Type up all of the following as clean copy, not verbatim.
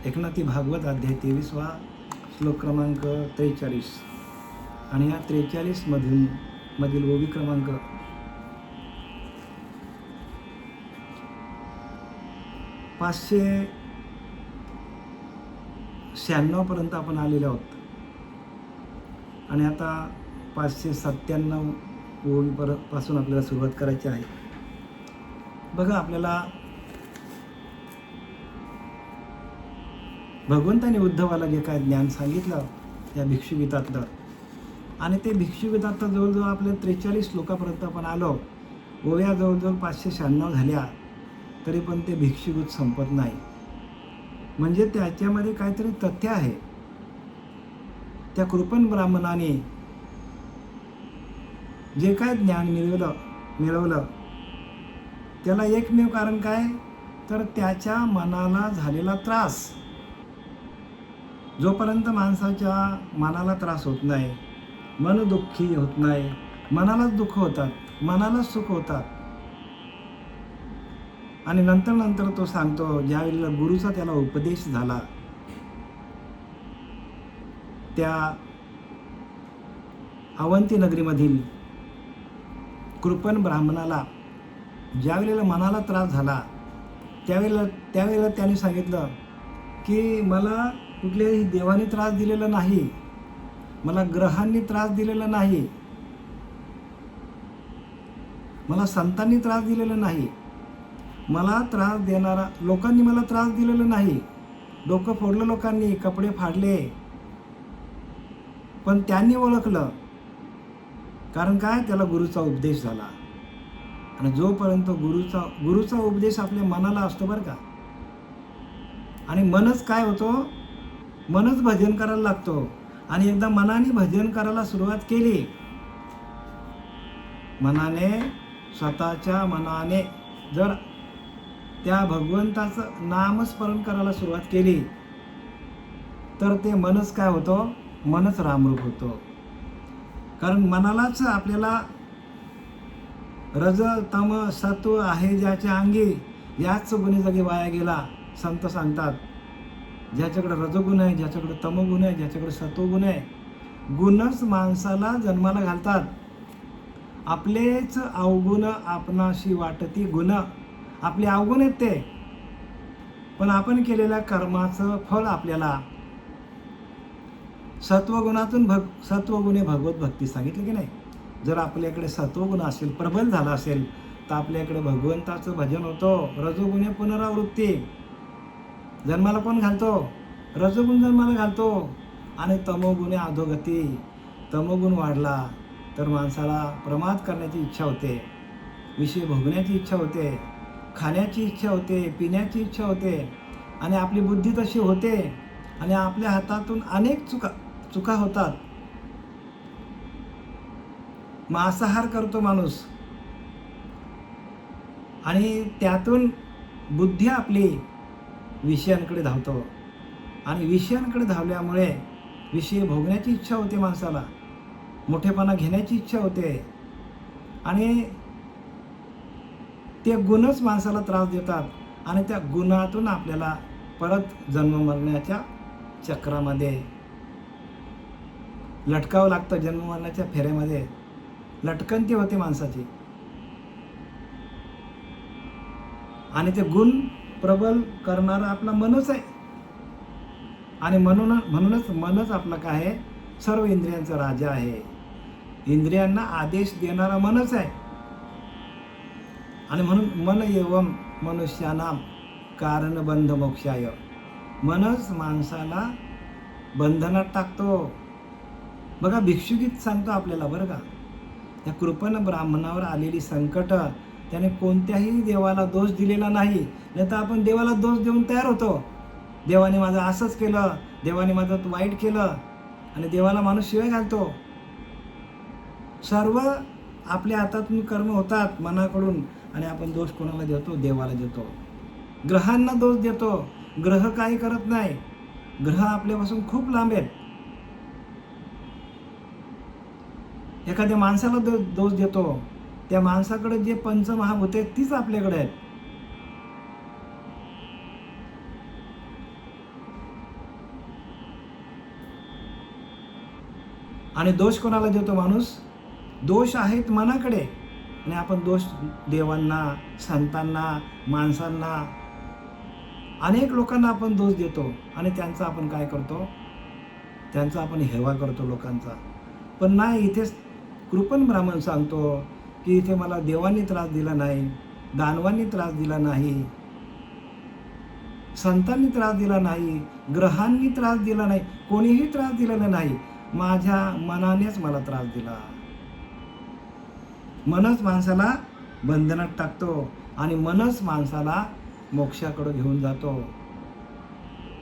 एकनाथी भागवत अध्याय 23 श्लोक क्रमांक 43 आणि या 43 मधील ओवी क्रमांक 596 पर्यंत आपण आलेले आहोत आणि आता 597 ओवीपासून आपल्याला सुरुवात करायची आहे. बघा, आपल्याला भगवंताने उद्धवाला जे काय ज्ञान सांगितलं या भिक्षुगीतातलं, आणि ते भिक्षुगीतात जवळजवळ आपल्या 43 श्लोकापर्यंत आपण आलो. ओव्या जवळजवळ 596 झाल्या तरी पण ते भिक्षुगीत संपत नाही. म्हणजे त्याच्यामध्ये काहीतरी तथ्य आहे. त्या कृपण ब्राह्मणाने जे काय ज्ञान मिळवलं त्याला एकमेव कारण काय, तर त्याच्या मनाला झालेला त्रास. जोपर्यंत माणसाच्या मनाला त्रास होत नाही, मन दुःखी होत नाही, मनालाच दुःख होतात, मनालाच सुख होतात. आणि नंतर तो सांगतो, ज्यावेळेला गुरुचा त्याला उपदेश झाला, त्या अवंती नगरीमधील कृपण ब्राह्मणाला ज्यावेळेला मनाला त्रास झाला त्यावेळेला त्याने सांगितलं की मला कुठल्याही देवाने त्रास दिलेला नाही, मला ग्रहांनी त्रास दिलेला नाही, मला संतांनी त्रास दिलेला नाही, मला त्रास देणारा लोकांनी मला त्रास दिलेला नाही. डोकं फोडलं लोकांनी, कपडे फाडले, पण त्यांनी ओळखलं. कारण काय, त्याला गुरुचा उपदेश झाला. आणि जोपर्यंत गुरुचा उपदेश आपल्या मनाला असतो बरं का, आणि मनच काय होतो, मनच भजन करायला लागतो. आणि एकदा मनाने भजन करायला सुरुवात केली, स्वतःच्या मनाने जर त्या भगवंताचं नामस्मरण करायला सुरुवात केली तर ते मनच काय होतो, मनच रामरूप होतो. कारण मनालाच आपल्याला रज तम सत्व आहे ज्याच्या अंगी, याच गुणी जगी वाया गेला. संत सांगतात, ज्याच्याकडे रजोगुण आहे, ज्याच्याकडे तमोगुण आहे, ज्याच्याकडे सत्वगुण आहे, गुणच माणसाला जन्माला घालतात. आपलेच अवगुण आपणाशी वाटती गुण, आपले अवगुण आहेत ते, पण आपण केलेल्या कर्माचं फळ आपल्याला सत्वगुणे भगवत भक्ती सांगितली की नाही. जर आपल्याकडे सत्वगुण असेल, प्रबल झाला असेल, तर आपल्याकडे भगवंताचं भजन होतं. रजोगुणे पुनरावृत्ती जन्माला कोण घालतो, रजोगुण जन्माला घालतो. आणि तमोगुणे अधोगती. तमोगुण वाढला तर माणसाला प्रमाद करण्याची इच्छा होते, विषय भोगण्याची इच्छा होते, खाण्याची इच्छा होते, पिण्याची इच्छा होते, आणि आपली बुद्धी तशी होते, आणि आपल्या हातातून अनेक चुका होतात. मांसाहार करतो माणूस, आणि त्यातून बुद्धी आपली विषयांकडे धावतो, आणि विषयांकडे धावल्यामुळे विषय भोगण्याची इच्छा होते माणसाला, मोठेपणा घेण्याची इच्छा होते, आणि ते गुणच माणसाला त्रास देतात. आणि त्या गुणातून आपल्याला परत जन्म मरण्याच्या चक्रामध्ये लटकावं लागतं. जन्म मरण्याच्या फेऱ्यामध्ये लटकंती होते माणसाची. आणि ते गुण प्रबल करणारा आपला मनच आहे. आणि म्हणूनच मनच आपला काय आहे, सर्व इंद्रियांचा राजा आहे. इंद्रियांना आदेश देणारा मनच आहे. आणि म्हणून मन एवं मनुष्यानाम कारणबंध मोक्षाय. मनच माणसाला बंधनात टाकतो. बघा, भिक्षुगीत सांगतो आपल्याला बरं का, त्या कृपण ब्राह्मणावर आलेली संकट, त्याने कोणत्याही देवाला दोष दिलेला नाही. नाही तर आपण देवाला दोष देऊन तयार होतो. देवाने माझं असंच केलं, देवाने माझं वाईट केलं, आणि देवाला माणूस शिवाय घालतो. सर्व आपल्या हातातून कर्म होतात मनाकडून, आणि आपण दोष कोणाला देतो, देवाला देतो. ग्रहांना दोष देतो. ग्रह काही करत नाही. ग्रह आपल्यापासून खूप लांब आहेत. एखाद्या माणसाला दोष देतो, त्या माणसाकडे जे पंचमहाभूत आहेत तीच आपल्याकडे आहेत. आणि दोष कोणाला देतो माणूस? दोष आहेत मनाकडे, आणि आपण दोष देवांना, संतांना, माणसांना, अनेक लोकांना आपण दोष देतो आणि त्यांचा आपण काय करतो? त्यांचा आपण हेवा करतो लोकांचा. पण नाही, इथेच कृपण ब्राह्मण सांगतो की इथे मला देवांनी त्रास दिला नाही, दानवांनी त्रास दिला नाही, संतांनी त्रास दिला नाही, ग्रहांनी त्रास दिला नाही, कोणीही त्रास दिलेला नाही. माझ्या मनानेच मला त्रास दिला. मनच माणसाला बंधनात टाकतो आणि मनच माणसाला मोक्षाकडे घेऊन जातो.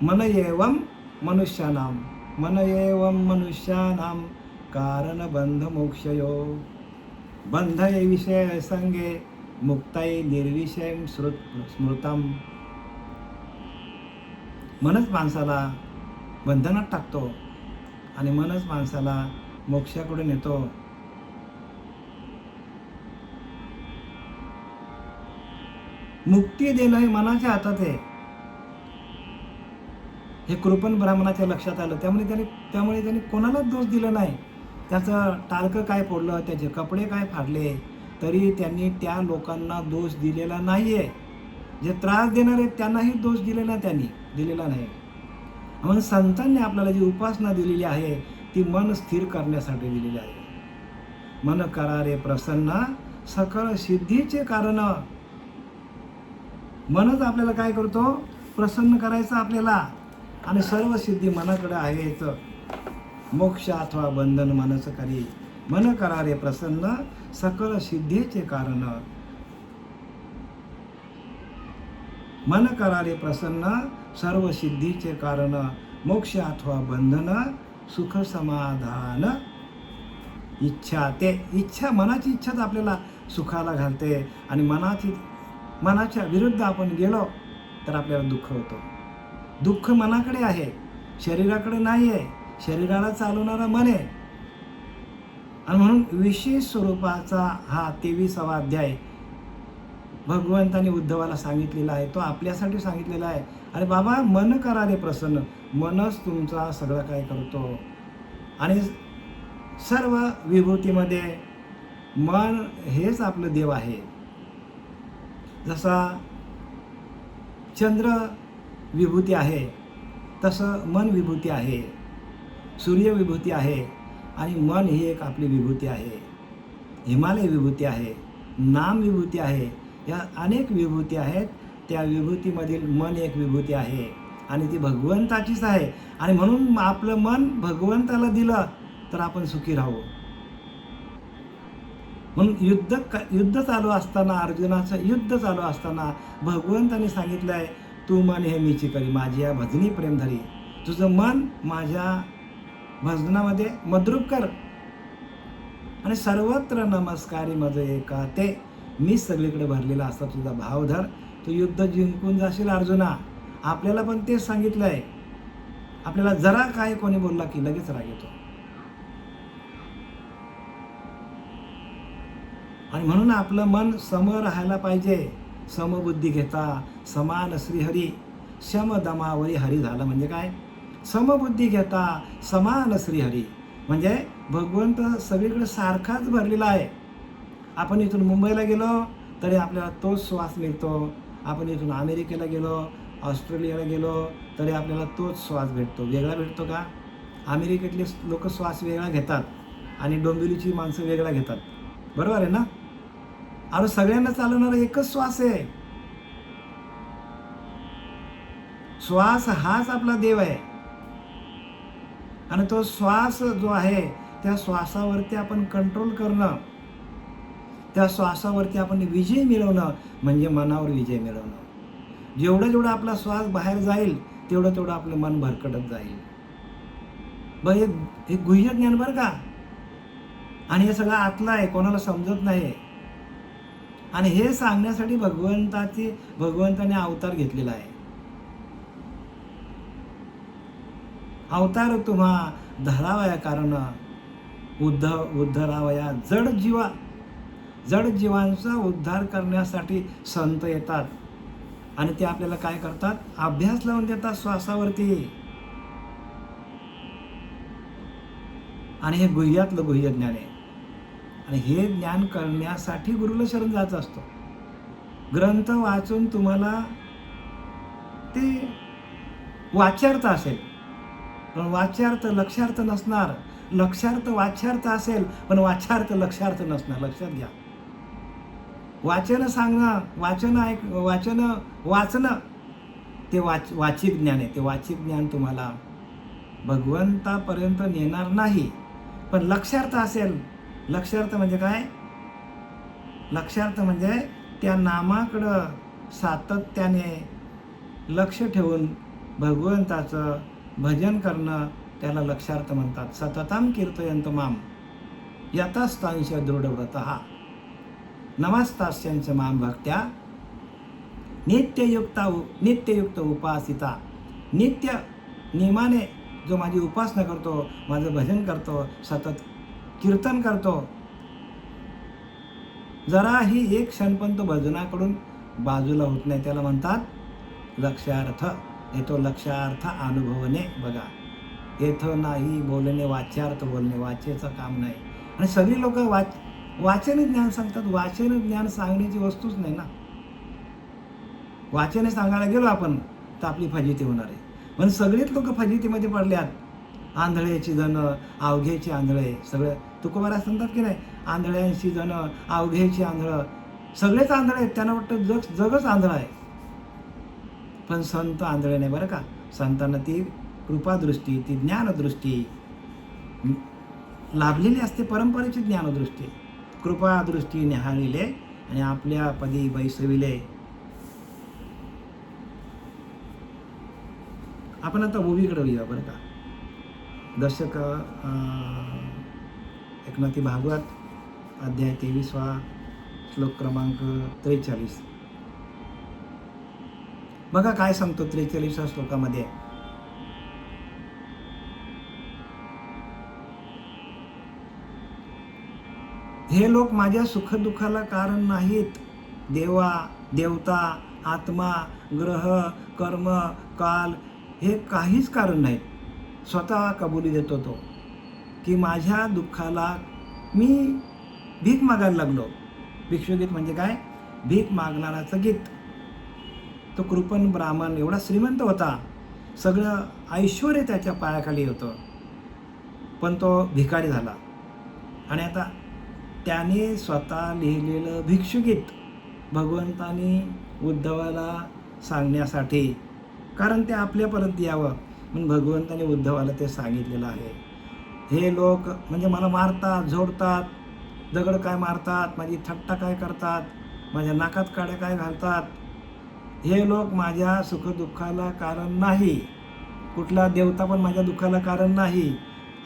मन एवं मनुष्यानाम, मन एवं मनुष्यानाम कारण बंध मोक्षयो, बंध ये विषय संगे मुक्ताई निर्विषय स्मृतम. मनच माणसाला बंधनात टाकतो आणि मनच माणसाला मोक्षाकडे नेतो. मुक्ती देणं हे मनाच्या हातात आहे, हे कृपण ब्राह्मणाच्या लक्षात आलं. त्यामुळे त्यांनी कोणालाच दोष दिला नाही. त्याचं टाळकं काय फोडलं, त्याचे कपडे काय फाडले, तरी त्यांनी त्या लोकांना दोष दिलेला नाही आहे. जे त्रास देणार आहेत त्यांनाही दोष दिलेला नाही. म्हणून संतांनी आपल्याला जी उपासना दिलेली आहे ती मन स्थिर करण्यासाठी दिलेली आहे. मन करारे प्रसन्न सकळ सिद्धीचे कारण. मनच आपल्याला काय करतो? प्रसन्न करायचं आपल्याला, आणि सर्व सिद्धी मनाकडे आहेच. मोक्ष अथवा बंधन मनच करी, मन करारे प्रसन्न सकळ सिद्धीचे कारण. मन करारे प्रसन्न सर्व सिद्धीचे कारण. मोक्ष अथवा बंधन सुख समाधान इच्छा. इच्छा, मनाची इच्छाच आपल्याला सुखाला घालते, आणि मनाच्या विरुद्ध आपण गेलो तर आपल्याला दुःख होतं. दुःख मनाकडे आहे, शरीराकडे नाही आहे. शरीराला चालवणारा मन आहे. आणि म्हणून विशेष स्वरूपाचा हा 23वा अध्याय भगवंतांनी उद्धवाला सांगितलेला आहे, तो आपल्यासाठी सांगितलेला आहे. अरे बाबा, मन करा रे प्रसन्न. मनच तुमचा सगळं काय करतो, आणि सर्व विभूतीमध्ये मन हेच आपलं देव आहे. जसा चंद्र विभूती आहे तसं मन विभूती आहे, सूर्य विभूती आहे, आणि मन ही एक आपली विभूती आहे. हिमालय विभूती आहे, नाम विभूती आहे, या अनेक विभूती आहेत. त्या विभूतीमधील मन एक विभूती आहे, आणि ती भगवंताचीच आहे. आणि म्हणून आपलं मन भगवंताला दिलं तर आपण सुखी राहू. म्हणून युद्ध चालू असताना, अर्जुनाचं युद्ध चालू असताना भगवंताने सांगितलं आहे, तू मन हे मीची करी, माझी या भजनी प्रेम धरी. तुझं मन माझ्या भजनामध्ये मद्रूप कर, आणि सर्वत्र नमस्कारी मज एका ते. मी सगळीकडे भरलेला असा तुझा भाव धर, तू युद्ध जिंकून जाशील अर्जुना. आपल्याला पण तेच सांगितलं आहे. आपल्याला जरा काय कोणी बोलला की लगेच राग येतो, आणि म्हणून आपलं मन सम राहायला पाहिजे. समबुद्धी घेता समान श्रीहरी, शम दमावरी हरी. झालं म्हणजे काय? समबुद्धी घेता समान श्रीहरी, म्हणजे भगवंत सगळीकडे सारखाच भरलेला आहे. आपण इथून मुंबईला गेलो तरी आपल्याला तोच श्वास मिळतो. आपण इथून अमेरिकेला गेलो, ऑस्ट्रेलियाला गेलो तरी आपल्याला तोच श्वास भेटतो. वेगळा भेटतो का? अमेरिकेतले लोक श्वास वेगळा घेतात आणि डोंबिवलीची माणसं वेगळा घेतात, बरोबर आहे ना? अरे सगळ्यांना चालवणारा एकच श्वास आहे. श्वास हाच आपला देव आहे, आणि तो श्वास जो आहे त्या श्वासावरती आपण कंट्रोल करणं, त्या श्वासावरती आपण विजय मिळवणं म्हणजे मनावर विजय मिळवणं. जेवढं आपला श्वास बाहेर जाईल तेवढं आपलं मन भरकटत जाईल. हे गुह्य ज्ञान बरं का, आणि हे सगळं आतलं आहे, कोणाला समजत नाही. आणि हे सांगण्यासाठी भगवंताने अवतार घेतलेला आहे. अवतार तुम्हा धरावया कारण उद्धरावया जड जीवांचा उद्धार करण्यासाठी संत येतात, आणि ते आपल्याला काय करतात? अभ्यास लावून देतात श्वासावरती. आणि हे गुह्यातलं गुह्य ज्ञान आहे. आणि हे ज्ञान करण्यासाठी गुरुला शरण जायचं असतो. ग्रंथ वाचून तुम्हाला ते वाच्यार्थ असेल, पण वाच्यार्थ लक्षार्थ नसणार. लक्षार्थ वाच्यार्थ असेल, पण वाच्यार्थ लक्षार्थ नसणार. लक्षात घ्या. वाचन सांगणं, वाचणं ते वाचिक ज्ञान आहे. ते वाचिक ज्ञान तुम्हाला भगवंतापर्यंत नेणार नाही. पण लक्षार्थ असेल. लक्षार्थ म्हणजे काय? लक्षार्थ म्हणजे त्या नामाकडं सातत्याने लक्ष ठेवून भगवंताचं भजन करणं, त्याला लक्षार्थ म्हणतात. सततम कीर्तयंत माम यतस्तांश दृढव्रतः नमस्तास्यंच माम भक्त्या नित्ययुक्त उपासिता. नित्य नियमाने जो माझी उपासना करतो, माझं भजन करतो, सतत कीर्तन करतो, जराही एक क्षण पण तो भजनाकडून बाजूला होत नाही, त्याला म्हणतात लक्षार्थ. येतो लक्षार्थ अनुभवणे. बघा, येथं नाही बोलणे, वाच्यार्थ बोलणे, वाचेचं काम नाही. आणि सगळी लोक वाचन ज्ञान सांगतात. वाचन ज्ञान सांगण्याची वस्तूच नाही ना. वाचन सांगायला गेलो आपण तर आपली फजिती होणार आहे. पण सगळेच लोक फजितीमध्ये पडल्यात. आंधळ्याची जण अवघ्याची आंधळे. सगळे तुकोबारा सांगतात की नाही, आंधळ्यांची जण अवघ्याची आंधळं. सगळेच आंधळे आहेत. त्यांना वाटतं जगच आंधळं आहे. पण संत आंधळे नाही बरं का. संतांना ती कृपादृष्टी, ती ज्ञानदृष्टी लाभलेली असते. परंपरेची ज्ञानदृष्टी, कृपादृष्टी निहाळिले आणि आपल्या पदी बैसविले. आपण आता ओवीकडे येऊया बरं का. दशक एकनाथी भागवत अध्याय 23 श्लोक क्रमांक 43. बघा काय सांगतो 43 श्लोकामध्ये. हे लोक माझ्या सुखदुःखाला कारण नाहीत. देवता, आत्मा, ग्रह, कर्म, काल हे काहीच कारण नाहीत. स्वतः कबुली देतो तो की माझ्या दुःखाला मी भीक मागायला लागलो. भिक्षुगीत म्हणजे काय? भीक मागणाराचं गीत. तो कृपण ब्राह्मण एवढा श्रीमंत होता, सगळं ऐश्वर्य त्याच्या पायाखाली होतं, पण तो भिकारी झाला. आणि आता त्याने स्वतः लिहिलेलं भिक्षुगीत भगवंतानी उद्धवाला सांगण्यासाठी, कारण ते आपल्यापर्यंत यावं म्हणून भगवंताने उद्धवाला ते सांगितलेलं आहे. हे लोक म्हणजे मला मारतात, झोडतात, दगड काय मारतात, माझी थट्टा काय करतात, माझ्या नाकात काड्या काय घालतात. हे लोक माझ्या सुखदुःखाला कारण नाही. कुठला देवता पण माझ्या दुःखाला कारण नाही.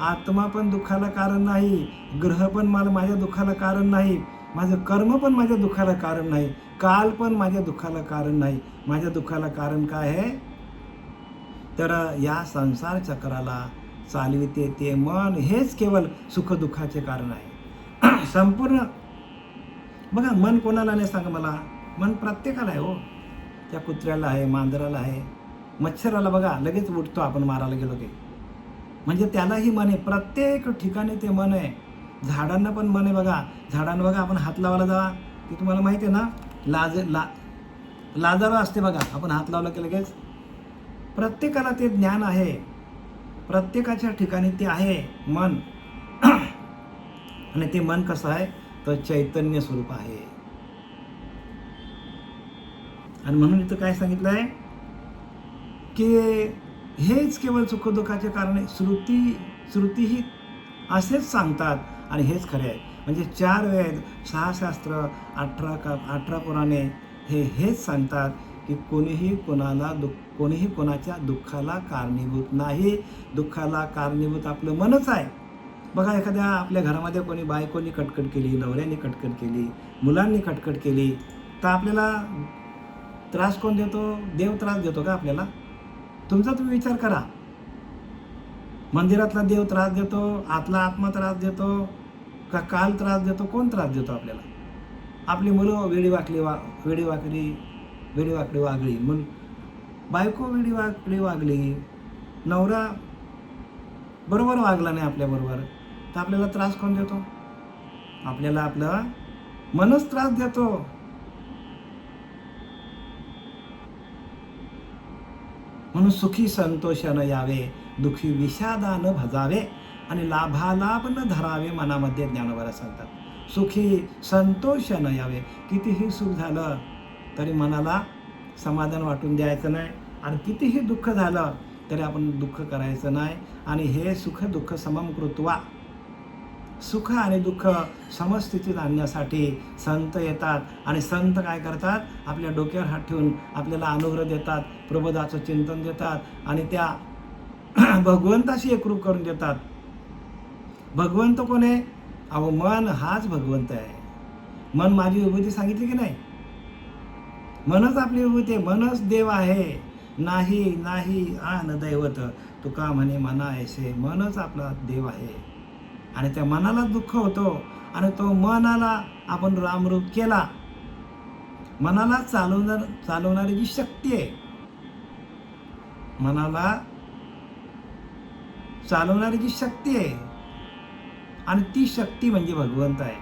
आत्मा पण दुःखाला कारण नाही. ग्रह पण माझ्या दुःखाला कारण नाही. माझं कर्म पण माझ्या दुःखाला कारण नाही. काल पण माझ्या दुःखाला कारण नाही. माझ्या दुःखाला कारण काय आहे? तर या संसार चक्राला चालविते ते मन, हेच केवळ सुखदुःखाचे कारण आहे. संपूर्ण बघा, मन कोणाला नाही सांगा मला. मन प्रत्येकाला आहे हो. त्या कुत्र्याला आहे, मांजराला आहे, मच्छराला बघा लगेच उठतो आपण मारायला गेलो की. म्हणजे त्यालाही मन आहे. प्रत्येक ठिकाणी ते मन आहे. झाडांना पण मन आहे बघा. झाडांना बघा, आपण हात लावायला जावा की तुम्हाला माहिती आहे ना, लाजारा असते बघा, आपण हात लावला की लगेच. प्रत्येकाला ते ज्ञान आहे. प्रत्येकाच्या ठिकाणी ते आहे मन. आणि ते मन कसं आहे? तर चैतन्य स्वरूप आहे. आणि म्हणून इथं काय सांगितलं आहे की हेच केवळ सुखदुःखाचे कारण आहे. श्रुतीही असेच सांगतात आणि हेच खरे आहे. म्हणजे 4 वेद, 6 शास्त्र, 18 पुराणे हेच सांगतात की कोणीही कोणाच्या दुःखाला कारणीभूत नाही. दुःखाला कारणीभूत आपलं मनच आहे. बघा, एखाद्या आपल्या घरामध्ये कोणी बायकोनी कटकट केली, नवऱ्याने कटकट केली, मुलांनी कटकट केली, तर आपल्याला त्रास कोण देतो? देव त्रास देतो का आपल्याला? तुमचा तुम्ही विचार करा. मंदिरातला देव त्रास देतो, आतला आत्मा त्रास देतो का काल त्रास देतो? कोण त्रास देतो आपल्याला? आपली मुलं वेडीवाकडी वागली, मग बायको वेडीवाकडी वागली, नवरा बरोबर वागला नाही आपल्याबरोबर, तर आपल्याला त्रास कोण देतो? आपल्याला आपलं मनच त्रास देतो. म्हणून सुखी संतोषानं यावे, दुःखी विषादानं भजावे आणि लाभालाभ न धरावे मनामध्ये, ज्ञानोबा सांगतात. सुखी संतोषानं यावे. कितीही सुख झालं तरी मनाला समाधान वाटून द्यायचं नाही, आणि कितीही दुःख झालं तरी आपण दुःख करायचं नाही. आणि हे सुख दुःख समम कृत्वा, सुख आणि दुःख समस्थितीत आणण्यासाठी संत येतात. आणि संत काय करतात? आपल्या डोक्यावर हात ठेवून आपल्याला अनुग्रह देतात, प्रबोधाचं चिंतन देतात, आणि त्या भगवंताशी एकरूप करून देतात. भगवंत कोण आहे? अहो, मन हाच भगवंत आहे. मन माझी विभूती सांगितली की नाही? मनच आपली विभूती आहे, मनच देव आहे. नाही नाही आन दैवत, तुका म्हणे मना ऐसे. मनच आपला देव आहे. आणि त्या मनाला दुःख होतो, आणि तो मनाला आपण रामरूप केला. मनाला चालवणारी जी शक्ती आहे, मनाला चालवणारी जी शक्ती आहे, आणि ती शक्ती म्हणजे भगवंत आहे.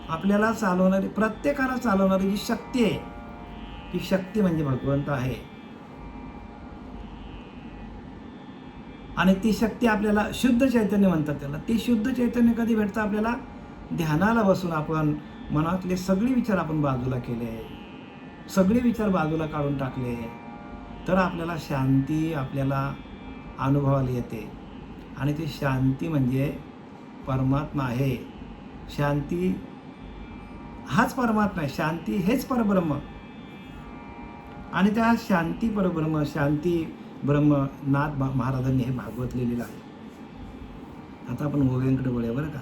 आपल्याला चालवणारी, प्रत्येकाला चालवणारी जी शक्ती आहे, ती शक्ती म्हणजे भगवंत आहे. आणि ती शक्ती आपल्याला शुद्ध चैतन्य म्हणतात त्याला. ती शुद्ध चैतन्य कधी भेटतं आपल्याला? ध्यानाला बसून आपण मनातले सगळे विचार आपण बाजूला केले, सगळे विचार बाजूला काढून टाकले, तर आपल्याला शांती आपल्याला अनुभवाला येते. आणि ती शांती म्हणजे परमात्मा आहे. शांती हाच परमात्मा आहे. शांती हेच परब्रह्म. आणि त्या शांती परब्रह्म, शांती ब्रह्म, नाथ महाराजांनी हे भागवत लिहिलेलं आहे. आता आपण ओव्यांकडे वळूया बरं का.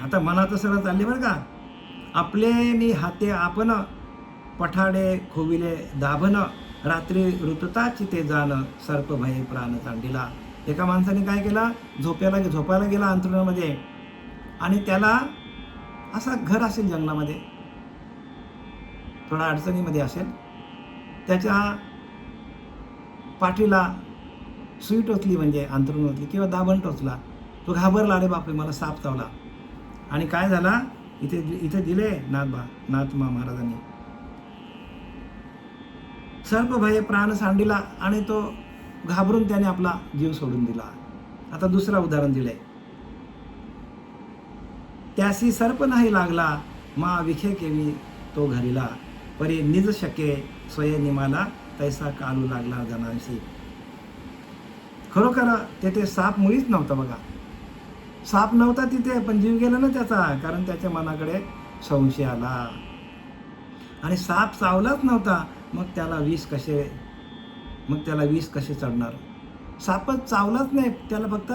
आता मनाचं सगळं चालले बरं का. आपले नि हाते आपण, पठाडे खोविले दाभन, रात्री ऋतुताची ते जाण, सर्प भये प्राण चांडीला. एका माणसाने काय केलं? झोपायला गेला अंथरुणामध्ये, आणि त्याला असा घर असेल जंगलामध्ये, थोडा अडचणीमध्ये असेल, त्याच्या पाठीला सुई टोचली, म्हणजे अंथरुण टोचली किंवा दाभण टोचला. तो घाबरला, अरे बापरे मला साप चावला. आणि काय झाला? इथे दिले नाथ महाराजांनी, सर्प भये प्राण सांडिला, आणि तो घाबरून त्याने आपला जीव सोडून दिला. आता दुसरा उदाहरण दिलंय. त्यासी सर्प नाही लागला, मा विखे केवी तो घरीला, परी निज शके स्वये निमाला, तैसा कालू लागला जनांशी. खरोखर तेथे साप मुळीच नव्हता बघा. साप नव्हता तिथे, पण जीव गेला ना त्याचा, कारण त्याच्या मनाकडे संशय आला. आणि साप चावलाच नव्हता, मग त्याला विष कसे चढणार? सापच चावलाच नाही, त्याला फक्त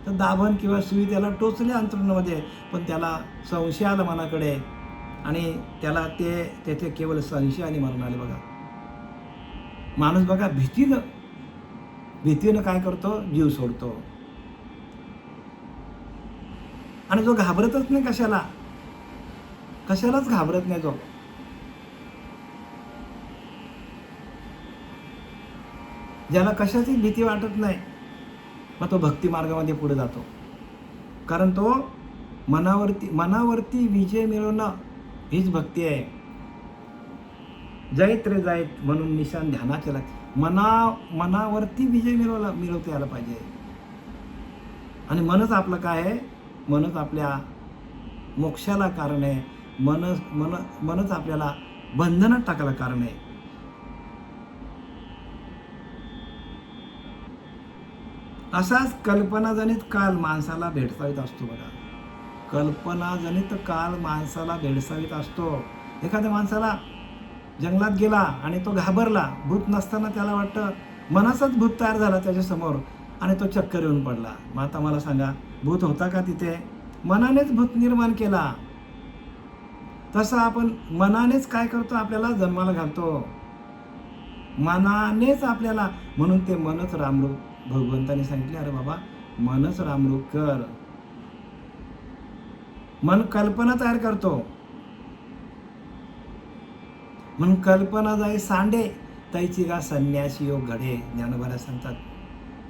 दाभण किंवा सुई त्याला टोचले अंतरुणामध्ये, पण त्याला संशय आला मनाकडे, आणि त्याला तेथे केवळ संशयाने मरण आले बघा. माणूस बघा भीतीनं काय करतो? जीव सोडतो. आणि जो घाबरतच नाही कशालाच घाबरत नाही, जो ज्याला कशाची भीती वाटत नाही, मग तो भक्ती मार्गामध्ये पुढे जातो. कारण तो मनावरती विजय मिळवणं हीच भक्ती आहे. जैत रे जैत म्हणून निशान ध्यानाचे लागते. मनावरती विजय मिळवता यायला पाहिजे. आणि मनच आपलं काय आहे? मनच आपल्या मोक्षाला कारण आहे. मनच आपल्याला बंधनात टाकायला कारण आहे. असाच कल्पनाजनित काल माणसाला भेडसावीत असतो बघा. कल्पनाजनित काल माणसाला भेडसावीत असतो. एखाद्या माणसाला जंगलात गेला आणि तो घाबरला, भूत नसताना त्याला वाटतं मनाचाच भूत तयार झाला त्याच्यासमोर, आणि तो चक्कर येऊन पडला. मग आता मला सांगा, भूत होता का तिथे? मनानेच भूत निर्माण केला. तसं आपण मनानेच काय करतो? आपल्याला जन्माला घालतो. मनानेच आपल्याला, म्हणून ते मनच रामरूप भगवंताने सांगितले, अरे बाबा मनच रामरूप कर. मन कल्पना तयार करतो, म्हणून कल्पना जाई सांडे, तैची गा संन्यासी योग घडे. ज्ञानोबा सांगतात,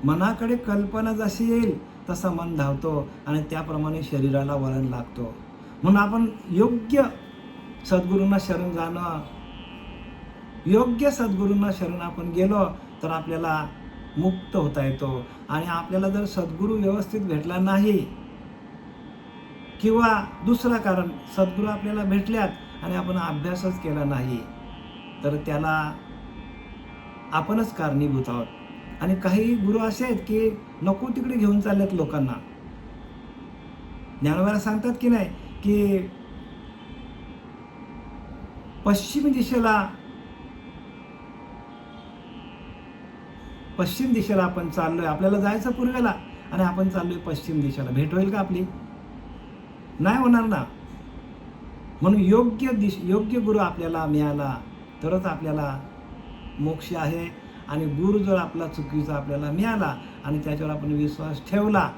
मनाकडे कल्पना जशी येईल तसं मन धावतो आणि त्याप्रमाणे शरीराला वळण लागतो. म्हणून आपण योग्य सद्गुरूंना शरण जाणं, योग्य सद्गुरूंना शरण आपण गेलो तर आपल्याला मुक्त होता येतो. आणि आपल्याला जर सद्गुरू व्यवस्थित भेटला नाही किंवा दुसरं कारण सद्गुरू आपल्याला भेटल्यात आणि आपण अभ्यासच केला नाही तर त्याला आपणच कारणीभूत आहोत. आणि काही गुरु असे आहेत की नको तिकडे घेऊन चाललेत लोकांना. ज्ञानोबा सांगतात की नाही की पश्चिम दिशेला आपण चाललोय, आपल्याला जायचं पूर्वेला आणि आपण चाललोय पश्चिम दिशेला. भेट होईल का आपली? नाही होणार ना. म्हणून योग्य गुरु आपल्याला मिळाला तरच आपल्याला मोक्ष आहे. आणि गुरु जर आपला चुकीचा आपल्याला मिळाला आणि त्याच्यावर आपण विश्वास ठेवला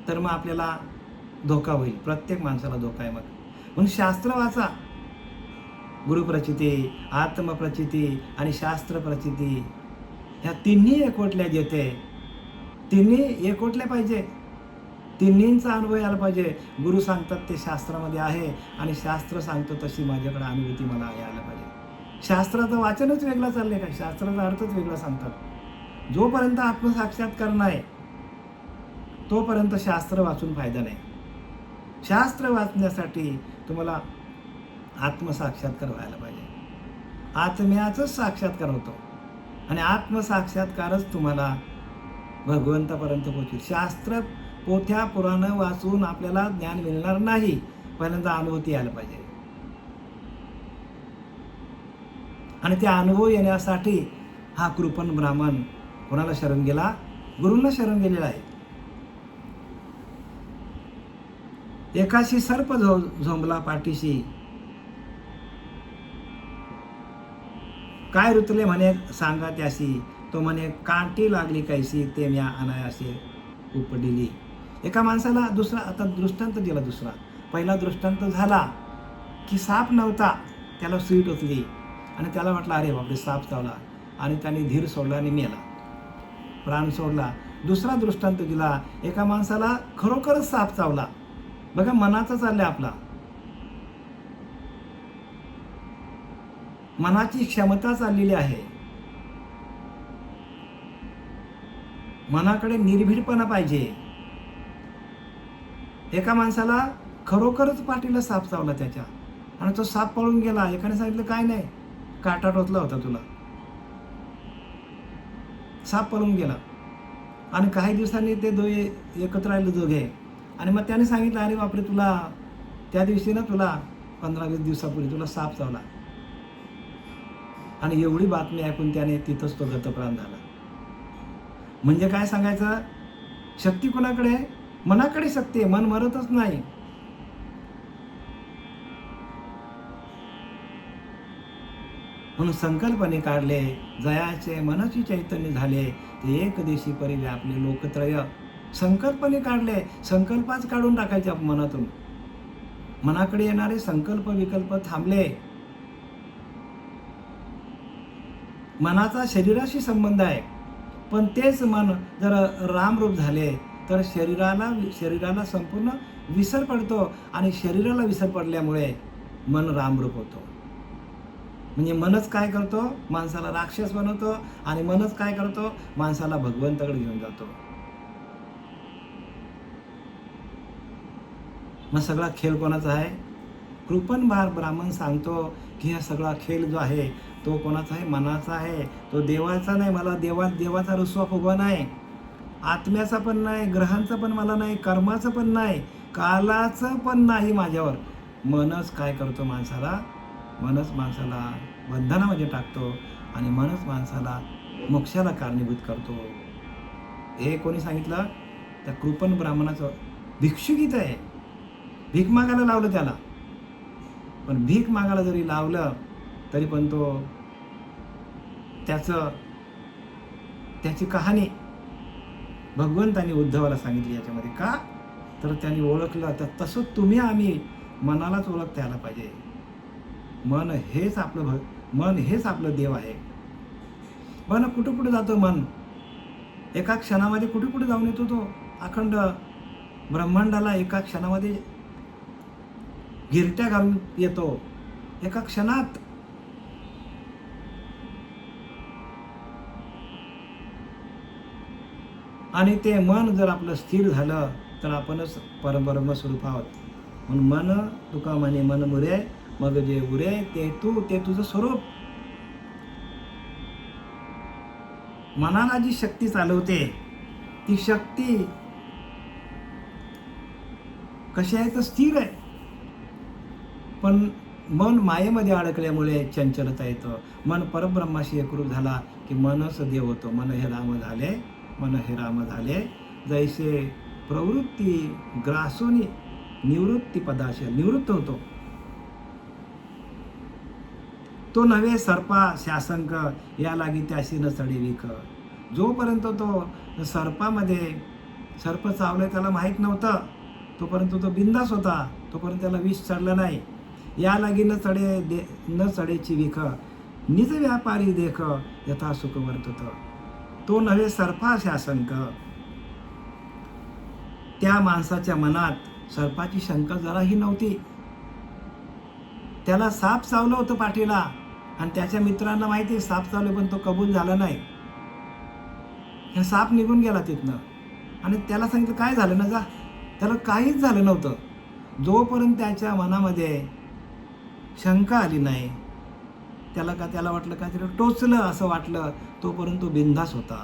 तर मग आपल्याला धोका होईल. प्रत्येक माणसाला धोका आहे. मग म्हणून शास्त्र वाचा. गुरुप्रचिती, आत्मप्रचिती आणि शास्त्रप्रचिती ह्या तिन्ही एकवटल्या येते. तिन्ही एकवटल्या पाहिजे. तिन्हींचा अनुभव यायला पाहिजे. गुरु सांगतात ते शास्त्रामध्ये आहे आणि शास्त्र सांगतो तशी माझ्याकडे अनुभूती मला यायला पाहिजे. शास्त्राचं वाचनच वेगळं चाललंय का? शास्त्राचा अर्थच वेगळा सांगतात. जोपर्यंत आत्मसाक्षात्कार नाही तोपर्यंत शास्त्र वाचून फायदा नाही. शास्त्र वाचण्यासाठी तुम्हाला आत्मसाक्षात्कार व्हायला पाहिजे. आत्म्याचाच साक्षात्कार होतो आणि आत्मसाक्षात्कारच तुम्हाला भगवंतापर्यंत पोहोचेल. शास्त्र, पोथ्या, पुराणं वाचून आपल्याला ज्ञान मिळणार नाही. पहिल्यांदा अनुभूती यायला पाहिजे. आणि ते अनुभव येण्यासाठी हा कृपण ब्राह्मण कोणाला शरण गेला? गुरूंना शरण गेलेला आहे. एकाशी सर्प झोंबला पाठीशी, काय रुतले म्हणे सांगा त्याशी, तो म्हणे कांटी लागली कैसी ते म्या अनायासे उपडिली. एका माणसाला दुसरा, आता दृष्टांत दिला दुसरा. पहिला दृष्टांत झाला की साप नव्हता, त्याला सुई टोचली आणि त्याला म्हटलं अरे बापरे साप चावला आणि त्याने धीर सोडला आणि मेला, प्राण सोडला. दुसरा दृष्टांत दिला, एका माणसाला खरोखरच साप चावला. बघा मनाचा चाललंय आपला, मनाची क्षमता चाललेली आहे. मनाकडे निर्भीडपणा पाहिजे. एका माणसाला खरोखरच पाठीला साप चावला त्याच्या आणि तो साप पळून गेला. एकाने सांगितलं काय नाही, काटा टोचला होता तुला. साप पळून गेला आणि काही दिवसांनी ते दोघे एकत्र राहिले दोघे. आणि मग त्याने सांगितलं अरे बापरे तुला त्या दिवशी ना तुला 15-20 दिवसापूर्वी तुला साप चावला. आणि एवढी बातमी ऐकून त्याने तिथंच तो गतप्राण झाला. म्हणजे काय सांगायचं, शक्ती कोणाकडे? मनाकडे शक्ती आहे. मन मरतच नाही. म्हणून संकल्पने काढले जयाचे मनची चैतन्य झाले, ते एक देशी परी व्यापले लोकत्रय. संकल्पने काढले, संकल्पच काढून टाकायचे मनातून. मनाकडे येणारे संकल्प विकल्प थांबले. मनाचा शरीराशी संबंध आहे, पण तेच मन जर रामरूप झाले तर शरीराला संपूर्ण विसर पडतो आणि शरीराला विसर पडल्यामुळे मन रामरूप होतो. म्हणजे मनच काय करतो? माणसाला राक्षस बनवतो आणि मनच काय करतो? माणसाला भगवंताकडे घेऊन जातो. मग सगळा खेळ कोणाचा आहे? कृपण ब्राह्मण सांगतो की हा सगळा खेळ जो आहे तो कोणाचा आहे? मनाचा आहे. तो देवाचा नाही. मला देवाचा रुसवा फुगवा नाही, आत्म्याचा पण नाही, ग्रहांचा पण मला नाही, कर्माचं पण नाही, कालाचं पण नाही माझ्यावर. मनच काय करतो? मनच माणसाला बंधनामध्ये टाकतो आणि मनच माणसाला मोक्षाला कारणीभूत करतो. हे कोणी सांगितलं? त्या कृपण ब्राह्मणाचं भिक्षुगीत आहे. भीक मागायला लावलं त्याला, पण भीक मागायला जरी लावलं तरी पण तो त्याची कहाणी भगवंतांनी उद्धवाला सांगितली याच्यामध्ये. का? तर त्यांनी ओळखलं. तर तसं तुम्ही आम्ही मनालाच ओळखता यायला पाहिजे. मन हेच आपलं देव आहे. पण कुठं कुठं जातं मन? एका क्षणामध्ये कुठे कुठे जाऊन येतो तो. अखंड ब्रह्मांडाला एका क्षणामध्ये गिरट्या घालून येतो, एका क्षणात. आणि ते मन जर आपलं स्थिर झालं तर आपणच परब्रह्म स्वरूप आहोत. म्हणून मन तुका म्हणे मन मुरे, मग जे उरे ते तू, ते तुझं स्वरूप. मनाला जी शक्ती चालवते ती शक्ती कशी आहे तर स्थिर आहे. पण मन मायेमध्ये अडकल्यामुळे चंचलता येतं. मन परब्रह्माशी एकरूप झाला की मनच देव होतो. मन हे राम झाले, मन हे राम झाले, जैसे प्रवृत्ती ग्रासोनी निवृत्ती पदाशी निवृत्त होतो. तो नव्हे सर्पा शासंक, या लागी त्याशी न चढे विख. जोपर्यंत तो सर्पामध्ये सर्प चावलं त्याला माहीत नव्हतं, तोपर्यंत तो बिंदास होता, तोपर्यंत त्याला विष चढलं नाही. या लागी न चढेची विख, निज व्यापारी देख यथा सुख वर्तत. तो नव्हे सर्पा शासंक. त्या माणसाच्या मनात सर्पाची शंका जराही नव्हती. त्याला साप चावलं होतं पाठीला आणि त्याच्या मित्रांना माहिती साप चावले, पण तो कबूल झाला नाही. हा साप निघून गेला तिथनं आणि त्याला सांगितलं काय झालं ना, जा. त्याला काहीच झालं नव्हतं. जोपर्यंत त्याच्या मनामध्ये शंका आली नाही, त्याला वाटलं काहीतरी टोचलं असं वाटलं, तोपर्यंत तो बिनधास्त होता.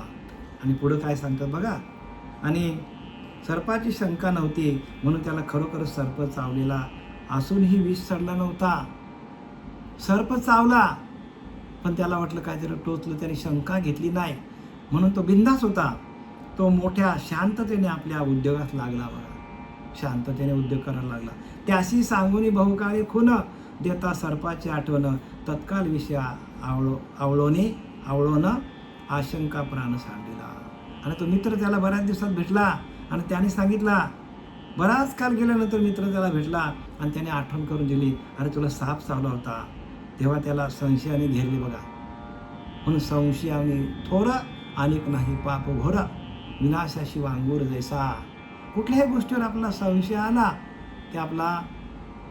आणि पुढं काय सांगतात बघा. आणि सर्पाची शंका नव्हती म्हणून त्याला खरोखरच सर्प चावलेला असूनही विष चढला नव्हता. सर्प चावला पण त्याला वाटलं काहीतरी टोचलं, त्याने शंका घेतली नाही म्हणून तो बिनधास्त होता. तो मोठ्या शांततेने आपल्या उद्योगात लागला बघा. शांततेने उद्योग करायला लागला. त्याशी सांगूनी बहुकाळी खून, देता सर्पाची आठवण, तत्काल विषय आवळोन आशंका प्राण सांडिला. आणि तो मित्र त्याला बऱ्याच दिवसात भेटला आणि त्याने सांगितला, बराच काल गेल्यानंतर मित्र त्याला भेटला आणि त्याने आठवण करून दिली, अरे तुला साप चावला होता. तेव्हा त्याला संशयाने घेरले बघा. म्हणून संशयाने थोर अनेक नाही पाप घोर, विनाशाशी वांगूर जैसा. कुठल्याही गोष्टीवर आपला संशय आला की आपला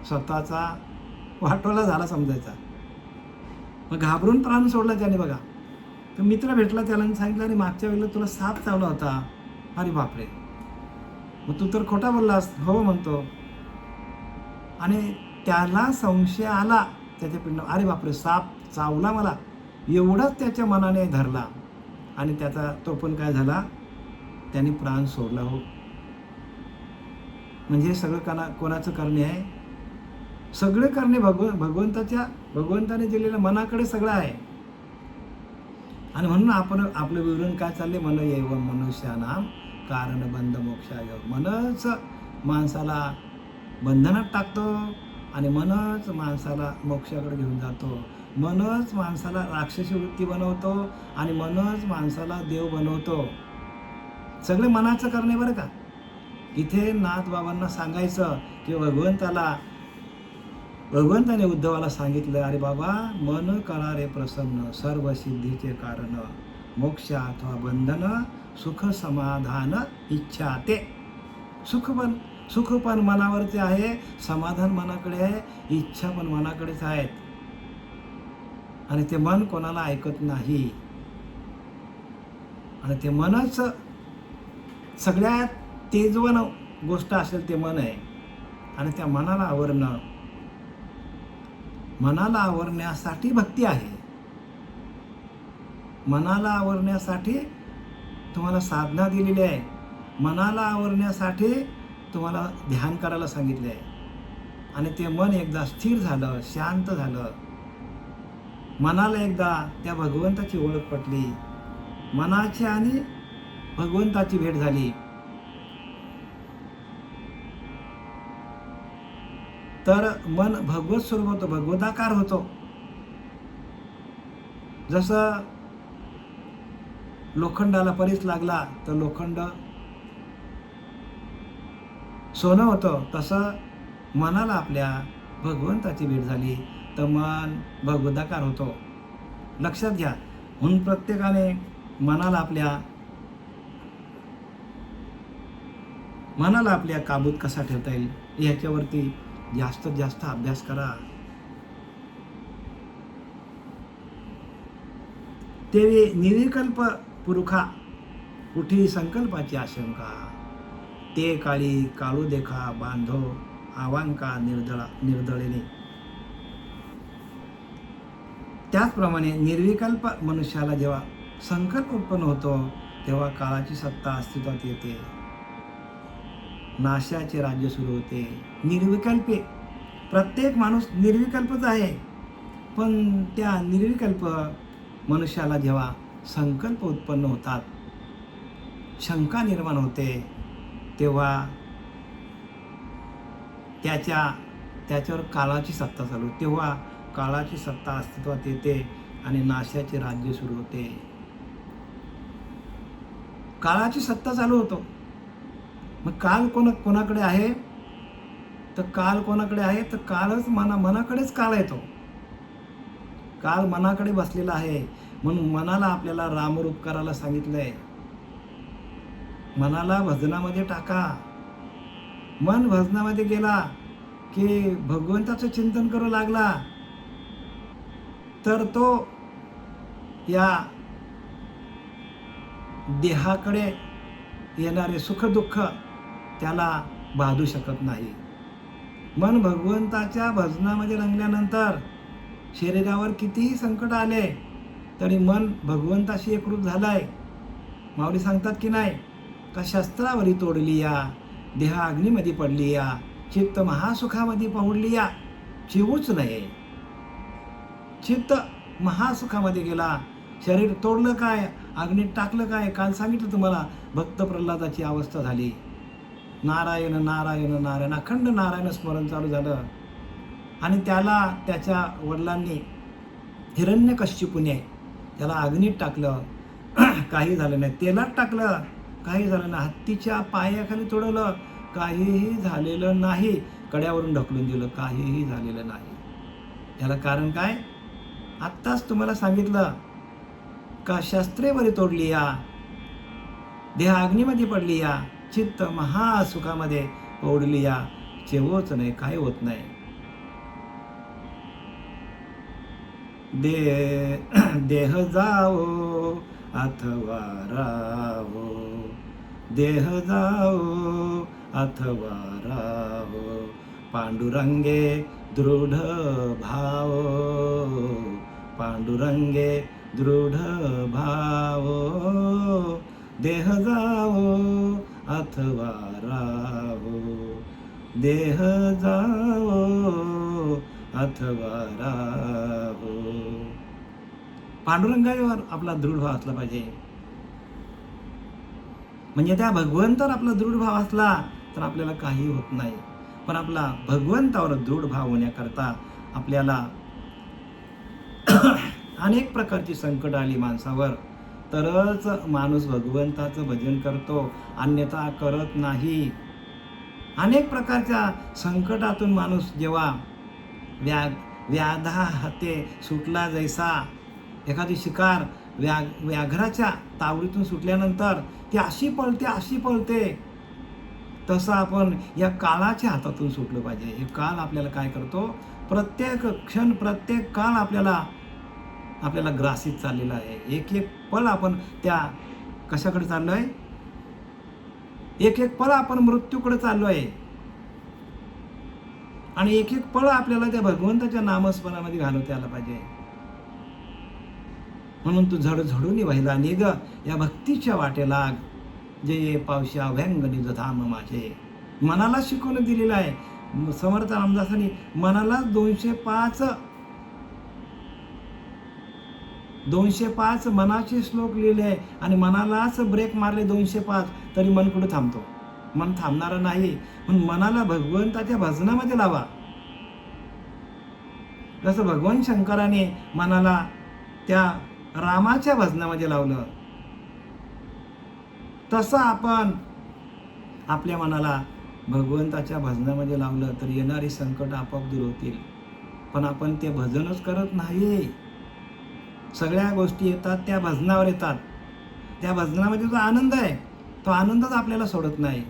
स्वतःचा वाटोला झाला समजायचा. मग घाबरून प्राण सोडला त्याने बघा. तर मित्र भेटला त्याला सांगितलं, आणि मागच्या वेळेला तुला साप चावला होता. अरे बापरे, मग तू तर खोटा बोललास. हो म्हणतो. आणि त्याला संशय आला त्याच्या पिंड, अरे बापरे साप चावला मला, एवढंच त्याच्या मनाने धरला आणि त्याचा तो पण काय झाला, त्याने प्राण सोडला. हो, म्हणजे सगळं कोणाचं करणे आहे, सगळे करणे भगवंताने दिलेल्या मनाकडे सगळं आहे. आणि म्हणून आपण आपलं विवरण काय चालले, मन एव मनुष्यानाम कारण बंध मोक्षाय. मनच माणसाला बंधनात टाकतो आणि मनच माणसाला मोक्षाकडे घेऊन जातो. मनच माणसाला राक्षसी वृत्ती बनवतो आणि मनच माणसाला देव बनवतो. सगळे मनाचं करणे बरं का. इथे नाथ बाबांना सांगायचं की भगवंताने उद्धवाला सांगितलं, अरे बाबा मन करा रे प्रसन्न, सर्व सिद्धीचे कारण, मोक्ष अथवा बंधन, सुख समाधान इच्छा. ते सुख पण मनावरचे आहे, समाधान मनाकडे आहे, इच्छा पण मनाकडेच आहेत. आणि ते मन कोणाला ऐकत नाही. आणि ते मनच सगळ्यात तेजवन गोष्ट असेल ते मन आहे. आणि त्या मनाला आवरण्यासाठी भक्ती आहे. मनाला आवरण्यासाठी तुम्हाला साधना दिलेली आहे. मनाला आवरण्यासाठी तुम्हाला ध्यान करायला सांगितले आहे. आणि ते मन एकदा स्थिर झालं, शांत झालं, मनाला एकदा त्या भगवंताची ओळख पटली, मनाची आणि भगवंताची भेट झाली, तर मन भगवत स्वरूप होतो, भगवताकार होतो. जसं लोखंडाला परीस लागला तर लोखंड सोनं होतं, तसं मनाला आपल्या भगवंताची भेट झाली तर मन भगवताकार होतो. लक्षात घ्या. म्हणून प्रत्येकाने मनाला आपल्या मनाला आपल्या काबूत कसा ठेवता येईल याच्यावरती जास्तीत जास्त अभ्यास करा. ते निर्विकल्प पुरुषा कुठे संकल्पाची आशंका, ते काळी काळू देखा बांधो आवांका निर्दळेने. त्याचप्रमाणे निर्विकल्प मनुष्याला जेव्हा संकल्प उत्पन्न होतो तेव्हा काळाची सत्ता अस्तित्वात येते, नाशाचे राज्य सुरू होते. निर्विकल्पे प्रत्येक माणूस निर्विकल्पच आहे, पण त्या निर्विकल्प मनुष्याला जेव्हा संकल्प उत्पन्न होतात, शंका निर्माण होते, तेव्हा त्याच्यावर काळाची सत्ता चालू, तेव्हा काळाची सत्ता अस्तित्वात येते आणि नाशाचे राज्य सुरू होते. काळाची सत्ता चालू होतो. मग काल कोणाकडे आहे, तर काल कोणाकडे आहे, तर कालच मनाकडेच काल येतो. काल मनाकडे बसलेला आहे, म्हणून मनाला आपल्याला रामरूप करायला सांगितलंय. मनाला भजनामध्ये टाका. मन भजनामध्ये गेला की भगवंताचं चिंतन करू लागला तर तो या देहाकडे येणारे सुख दुःख त्याला बाधू शकत नाही. मन भगवंताच्या भजनामध्ये रंगल्यानंतर शरीरावर कितीही संकट आले तरी मन भगवंताशी एकरूप झालाय. माऊली सांगतात की नाही, का शस्त्रावरी तोडली या, देहा अग्नीमध्ये पडली या, चित्त महासुखामध्ये पहुडली या, चिवूच नये. चित्त महासुखामध्ये गेला, शरीर तोडलं काय, अग्नीत टाकलं काय. काल सांगितलं तुम्हाला, भक्त प्रल्हादाची अवस्था झाली. नारायण नारायण नारायण अखंड नारायण स्मरण चालू झालं आणि त्याला त्याच्या वडिलांनी हिरण्यकश्यपूने त्याला अग्नीत टाकलं, काही झालं नाही. तेलात टाकलं, काही झालं नाही. हत्तीच्या पायाखाली तोडवलं, काहीही झालेलं नाही. कड्यावरून ढकलून दिलं, काहीही झालेलं नाही. याला कारण काय? आत्ताच तुम्हाला सांगितलं का शस्त्रेवरी तोडली या, देह अग्नीमध्ये पडली या, चित्त महासुखामध्ये ओढली या, चेवोच नाही, काय होत नाही. देह जाओ अथवा राहो, देह जाओ अथवा राहो, पांडुरंगे दृढ भाव, पांडुरंगे दृढ भाव, देह जाओ अथवा राहो, देह जाओ अथवा राहो. पांडुरंगावर आपला दृढ भाव असला पाहिजे. म्हणजे त्या भगवंतावर आपला दृढ भाव असला तर आपल्याला काही होत नाही. पण आपला भगवंतावर दृढ भाव होण्याकरता आपल्याला अनेक प्रकारची संकट आली माणसावर तरच माणूस भगवंताचं भजन करतो, अन्यथा करत नाही. अनेक प्रकारच्या संकटातून माणूस जेव्हा व्याधा हाते सुटला, जैसा एखादी शिकार व्याघ्राच्या तावडीतून सुटल्यानंतर ती अशी पळते, तसं आपण या काळाच्या हातातून सुटलं पाहिजे. हे काळ आपल्याला काय करतो, प्रत्येक क्षण प्रत्येक काळ आपल्याला ग्रासित चाललेला आहे. एक एक पल आपण त्या कशाकडे चाललो आहे, एक एक पल आपण मृत्यूकडे चाललो आहे. आणि एक एक पळ आपल्याला त्या भगवंताच्या नामस्मरणामध्ये घालवता आला पाहिजे. म्हणून तू झडझडून व्हायला निघ या भक्तीच्या वाटेला, जे पावशी अभ्यंग निज धाम माझे. मनाला शिकवून दिलेलं आहे समर्थ रामदासांनी. मनाला 205 मनाचे श्लोक लिहिले आहे आणि मनालाच ब्रेक मारले 205 तरी मन कुठे थांबतो? मन थांबणारा नाही. म्हणून मनाला भगवंताच्या भजनामध्ये लावा. जसं भगवान शंकराने मनाला त्या रामाच्या भजनामध्ये लावलं, तसं आपण आपल्या मनाला भगवंताच्या भजनामध्ये लावलं तर येणारी संकट आपोआप दूर होतील. पण आपण ते भजनच करत नाही. सगळ्या गोष्टी येतात त्या भजनावर येतात. त्या भजनामध्ये जो आनंद आहे तो आनंदच आपल्याला सोडत नाही.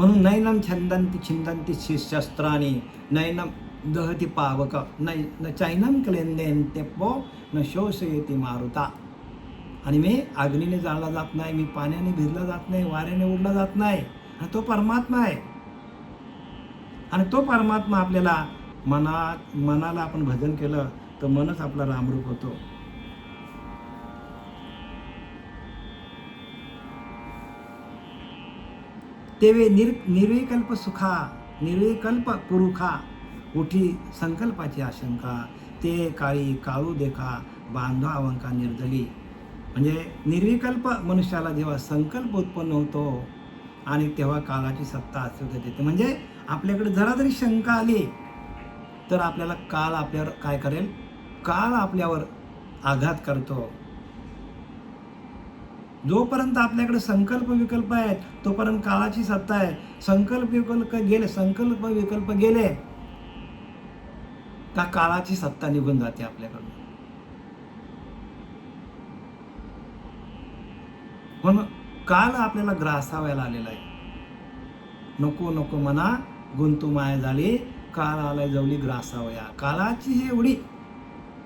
म्हणून नैनम छंदंती छिंदंती शस्त्राणी नैनम दहती पावक न चैनम क्लेंदेन तेप्पो न शोषयती मारुता. आणि मी अग्नीने जाळला जात नाही, मी पाण्याने भिजला जात नाही, वाऱ्याने उडला जात नाही. आणि तो परमात्मा आहे. आणि तो परमात्मा आपल्याला मनाला आपण भजन केलं तर मनच आपला रामरूप होतो. तेवे निर्विकल्प सुखा निर्विकल्प पुरुखा उठी संकल्पाची आशंका ते काळी काळू देखा बांधवा अवंका निर्दली. म्हणजे निर्विकल्प मनुष्याला जेव्हा संकल्प उत्पन्न होतो आणि तेव्हा काळाची सत्ता अस्तित्वात येते. म्हणजे आपल्याकडे जरा जरी शंका आली तर आपल्याला काळ आपल्यावर काय करेल, काळ आपल्यावर आघात करतो. जोपर्यंत आपल्याकडे संकल्प विकल्प आहेत तोपर्यंत काळाची सत्ता आहे. संकल्प विकल्प गेले का काळाची सत्ता निघून जाते आपल्याकडून. म्हणून काल आपल्याला ग्रासावायला आलेला आहे. नको नको मना गुंतू माया झाली काळ आलाय जवली ग्रासावया. काळाची ही एवढी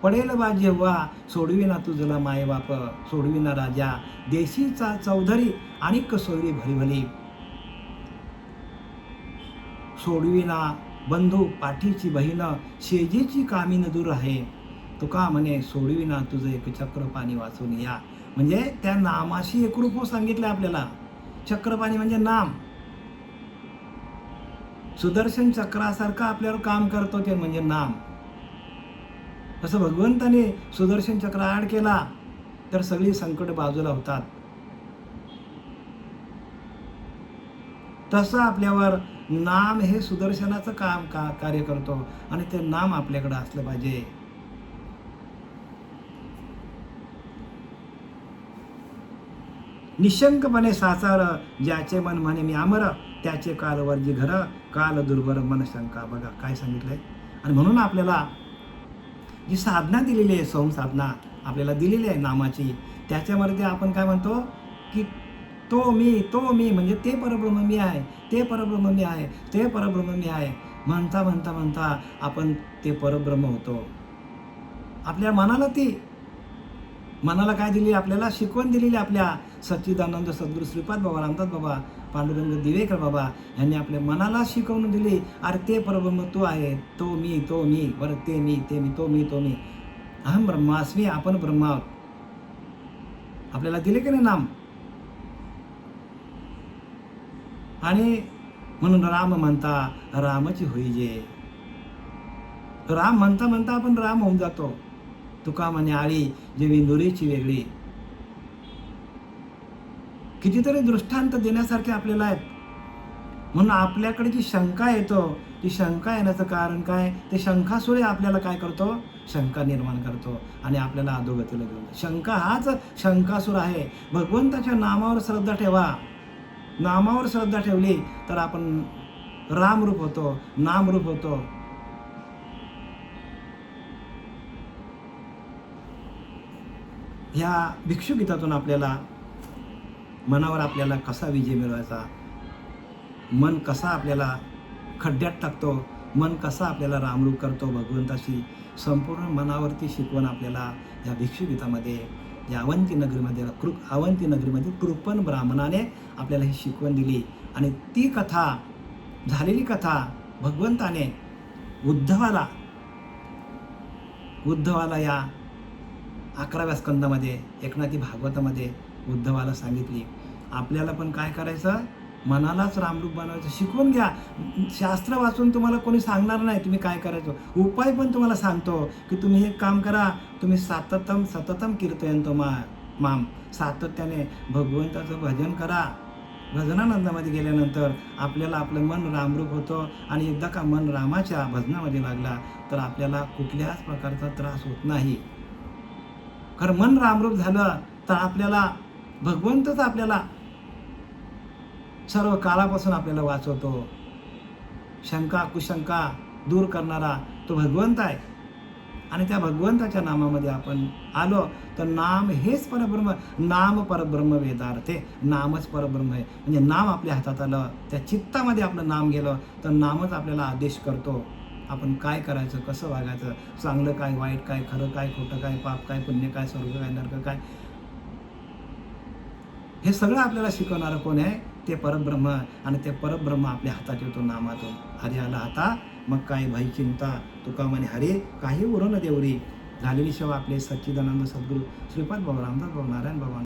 पडेल बा जेव्हा सोडविना तुझला माय बाप सोडविना राजा देशीचा चौधरी आणि कसोरी भली भली. सोडविना बंधू पाठीची बहीण शेजीची कामी न दूर आहे. तुका म्हणे सोडविना तुझं एक चक्रपाणी वाचून या. म्हणजे त्या नामाशी एकरूप हो सांगितलं आपल्याला. चक्रपाणी म्हणजे नाम. सुदर्शन चक्रासारखं आपल्यावर काम करतो ते म्हणजे नाम. तसं भगवंताने सुदर्शन चक्र आड केला तर सगळी संकट बाजूला होतात. तसं आपल्यावर नाम हे सुदर्शनाचं कार्य करतो आणि ते नाम आपल्याकडे असलं पाहिजे. निशंकपणे साचार ज्याचे मन म्हणे मी अमर त्याचे कालवर्जी घर काल दुर्भर मन शंका. बघा काय सांगितलंय. आणि म्हणून आपल्याला जी साधना दिलेली आहे, संसाधना आपल्याला दिलेली आहे नामाची, त्याच्यामध्ये आपण काय म्हणतो की तो मी म्हणजे ते परब्रह्म मी आहे, ते परब्रह्म मी आहे, ते परब्रह्म मी आहे म्हणता म्हणता म्हणता आपण ते परब्रह्म होतो. आपल्या मनाला काय दिली, आपल्याला शिकवण दिलेली आपल्या सच्चिदानंद सद्गुरू श्रीपाद बाबा, रामदास बाबा, पांडुरंग दिवेकर बाबा यांनी आपल्या मनाला शिकवून दिली. अरे ते परब्रह्म तू आहे, तो मी बरं ते मी तो मी अहम ब्रह्मास्मी, आपण ब्रह्म आहोत. आपल्याला दिले की नाही नाम. आणि म्हणून राम म्हणता रामची होईजे. राम म्हणता म्हणता आपण राम होऊन जातो. तुका म्हणे आळी जेवी नुरीची वेगळी. कितीतरी दृष्टांत देण्यासारखे आपल्याला आहेत. म्हणून आपल्याकडे जी शंका येतो, ती शंका येण्याचं कारण काय, ते शंखासुरे आपल्याला काय करतो, शंका निर्माण करतो आणि आपल्याला अधोगतीला घेऊन. शंका हाच शंकासूर आहे. भगवंताच्या नामावर श्रद्धा ठेवा. नामावर श्रद्धा ठेवली तर आपण रामरूप होतो, नामरूप होतो. ह्या भिक्षुगीतातून आपल्याला मनावर आपल्याला कसा विजय मिळवायचा, मन कसा आपल्याला खड्ड्यात टाकतो, मन कसा आपल्याला रामरूप करतो भगवंताशी, संपूर्ण मनावरती शिकवण आपल्याला या भिक्षुगीतामध्ये, या अवंती नगरीमध्ये कृपण ब्राह्मणाने आपल्याला ही शिकवण दिली. आणि ती कथा, झालेली कथा भगवंताने उद्धवाला या 11व्या स्कंदामध्ये, एकनाथी भागवतामध्ये उद्धवाला सांगितली. आपल्याला पण काय करायचं, मनालाच रामरूप बनवायचं. शिकवून घ्या. शास्त्र वाचून तुम्हाला कोणी सांगणार नाही तुम्ही काय करायचं. उपाय पण तुम्हाला सांगतो की तुम्ही हे काम करा. तुम्ही सततम कीर्तयंतो माम, सातत्याने भगवंताचं भजन करा. भजनानंदामध्ये गेल्यानंतर आपल्याला आपलं मन रामरूप होतं. आणि एकदा का मन रामाच्या भजनामध्ये लागला तर आपल्याला कुठल्याच प्रकारचा त्रास होत नाही. कारण मन रामरूप झालं तर आपल्याला भगवंतच आपल्याला सर्व काळापासून आपल्याला वाचवतो. शंका कुशंका दूर करणारा तो भगवंत आहे. आणि त्या भगवंताच्या नामामध्ये आपण आलो तर नाम हेच परब्रह्म. नाम परब्रह्म वेदार्थे. नामच परब्रह्म आहे. म्हणजे नाम आपल्या हातात आलं, त्या चित्तामध्ये आपलं नाम गेलं तर नामच आपल्याला आदेश करतो आपण काय करायचं, कसं वागायचं, चांगलं काय, वाईट काय, खरं काय, खोटं काय, पाप काय, पुण्य काय, स्वर्ग काय, नरक काय. हे सगळं आपल्याला शिकवणारं कोण आहे? ते परब्रह्म. आणि ते परब्रह्म आपल्या हातात येतो नामातून. हरी आला हाता मग काय भय चिंता. तुका म्हणे हरी काही उरो न देवरी. झालेली सेवा आपले सच्चिदानंद सद्गुरू श्रीपाद बाबा रामदास बाबा नारायण बाबा